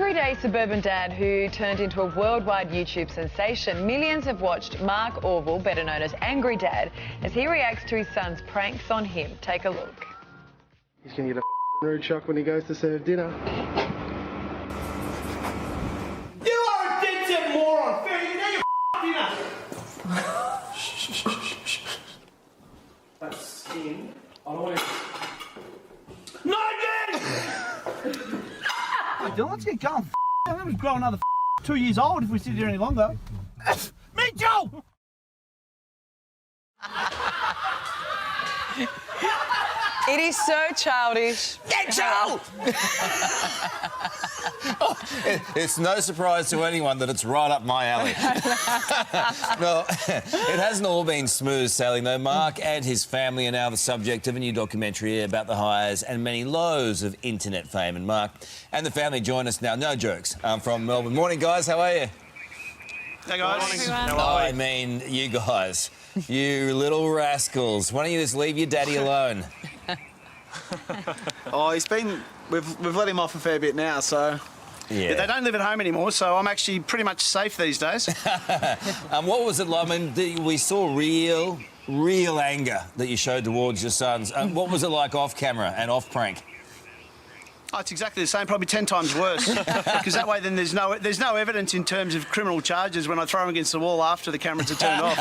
everyday suburban dad who turned into a worldwide YouTube sensation. Millions have watched Mark Orville, better known as Angry Dad, as he reacts to his son's pranks on him. Take a look. He's going to get a rude shock when he goes to serve dinner. You are a dead set moron! Fair, you know your dinner! That's skin. I don't want to... No, again! Hey, Dylan, let's get going. I'm going to grow another 2 years old if we sit here any longer. Me too! It is so childish. Get Joe! It's no surprise to anyone that it's right up my alley. Well, it hasn't all been smooth sailing, though. Mark and his family are now the subject of a new documentary about the highs and many lows of internet fame. And Mark and the family join us now, no jokes, from Melbourne. Morning, guys. How are you? Hey, guys. I mean, you guys. You little rascals. Why don't you just leave your daddy alone? Oh, he's been... We've let him off a fair bit now, so... Yeah. They don't live at home anymore, so I'm actually pretty much safe these days. What was it like? I mean, we saw real anger that you showed towards your sons. What was it like off camera and off prank? Oh, it's exactly the same, probably 10 times worse. Because that way then there's no evidence in terms of criminal charges when I throw them against the wall after the cameras are turned off.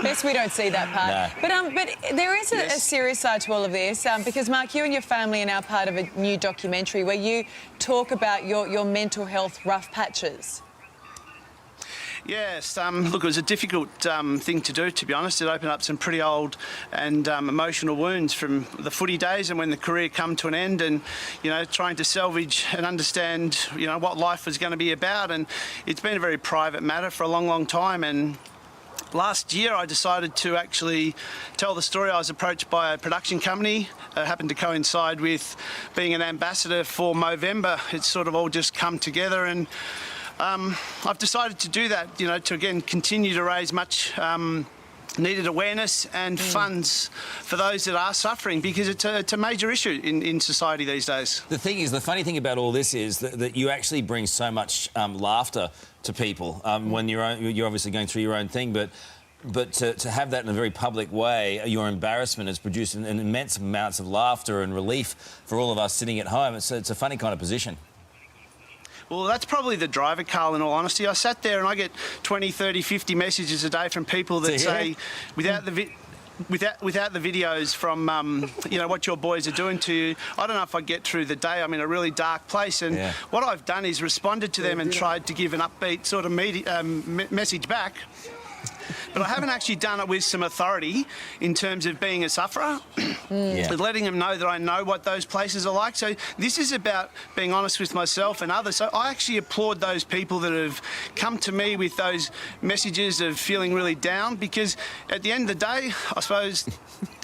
Best we don't see that part. No. But there is a serious side to all of this, because, Mark, you and your family are now part of a new documentary where you talk about your mental health rough patches. Yes, look, it was a difficult thing to do, to be honest. It opened up some pretty old and emotional wounds from the footy days and when the career come to an end and, you know, trying to salvage and understand, you know, what life was going to be about. And it's been a very private matter for a long, long time. And last year I decided to actually tell the story. I was approached by a production company. It happened to coincide with being an ambassador for Movember. It's sort of all just come together, and I've decided to do that, you know, to again continue to raise much needed awareness and funds for those that are suffering, because it's a major issue in society these days. The thing is, the funny thing about all this is that you actually bring so much laughter to people when you're obviously going through your own thing, but to have that in a very public way, your embarrassment has produced an immense amounts of laughter and relief for all of us sitting at home. It's a funny kind of position. Well, that's probably the driver, Karl, in all honesty. I sat there and I get 20, 30, 50 messages a day from people that say, without the videos from, you know, what your boys are doing to you, I don't know if I get through the day. I'm in a really dark place. And what I've done is responded to them and tried to give an upbeat sort of message back. But I haven't actually done it with some authority in terms of being a sufferer, but letting them know that I know what those places are like. So this is about being honest with myself and others. So I actually applaud those people that have come to me with those messages of feeling really down, because at the end of the day, I suppose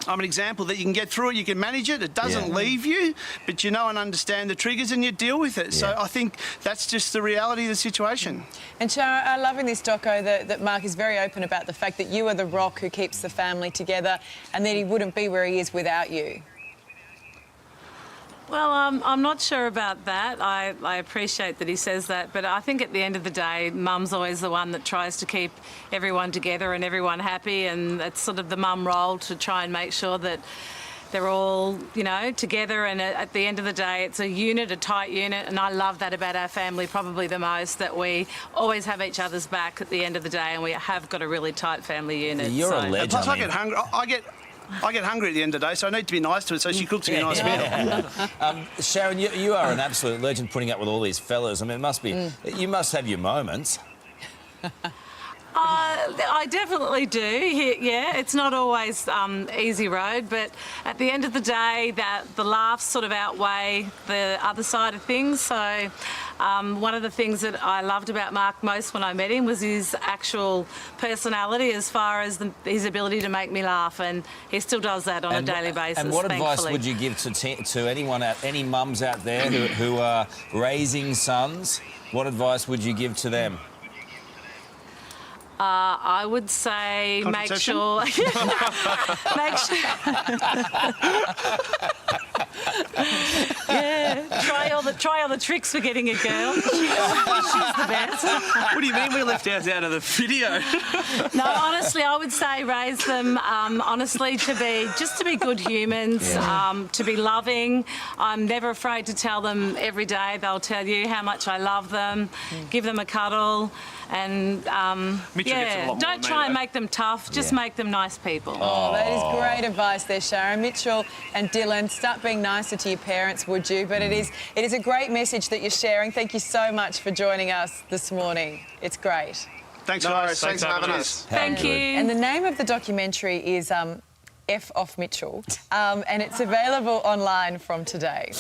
I'm an example that you can get through it, you can manage it, it doesn't leave you, but you know and understand the triggers and you deal with it. So I think that's just the reality of the situation. And Shara, I love in this doco that Mark is very open about the fact that you are the rock who keeps the family together and that he wouldn't be where he is without you. Well, I'm not sure about that. I appreciate that he says that, but I think at the end of the day, Mum's always the one that tries to keep everyone together and everyone happy, and it's sort of the mum role to try and make sure that they're all, you know, together, and at the end of the day, it's a unit, a tight unit, and I love that about our family probably the most, that we always have each other's back at the end of the day, and we have got a really tight family unit. You're a legend. Plus, I get hungry. I get hungry at the end of the day, so I need to be nice to her, so she cooks me a nice meal. Sharon, you are an absolute legend putting up with all these fellas. I mean, it must be... You must have your moments. I definitely do. Yeah, it's not always easy road, but at the end of the day, the laughs sort of outweigh the other side of things. So one of the things that I loved about Mark most when I met him was his actual personality, as far as his ability to make me laugh, and he still does that on a daily basis. And what advice would you give to anyone, any mums out there who are raising sons? What advice would you give to them? I would say make sure... Yeah, try all the tricks for getting a girl. She's the best. What do you mean we left ours out of the video? No, honestly, I would say raise them honestly to be good humans, to be loving. I'm never afraid to tell them every day. They'll tell you how much I love them. Give them a cuddle, and don't try and make them tough. Just make them nice people. Oh, that is great advice there, Sharon. Mitchell and Dylan, start being nicer to your parents, would you? But it is a great message that you're sharing. Thank you so much for joining us this morning. It's great. Thanks, guys. Thanks for having us. Thank you. And the name of the documentary is F Off Mitchell, and it's available online from today.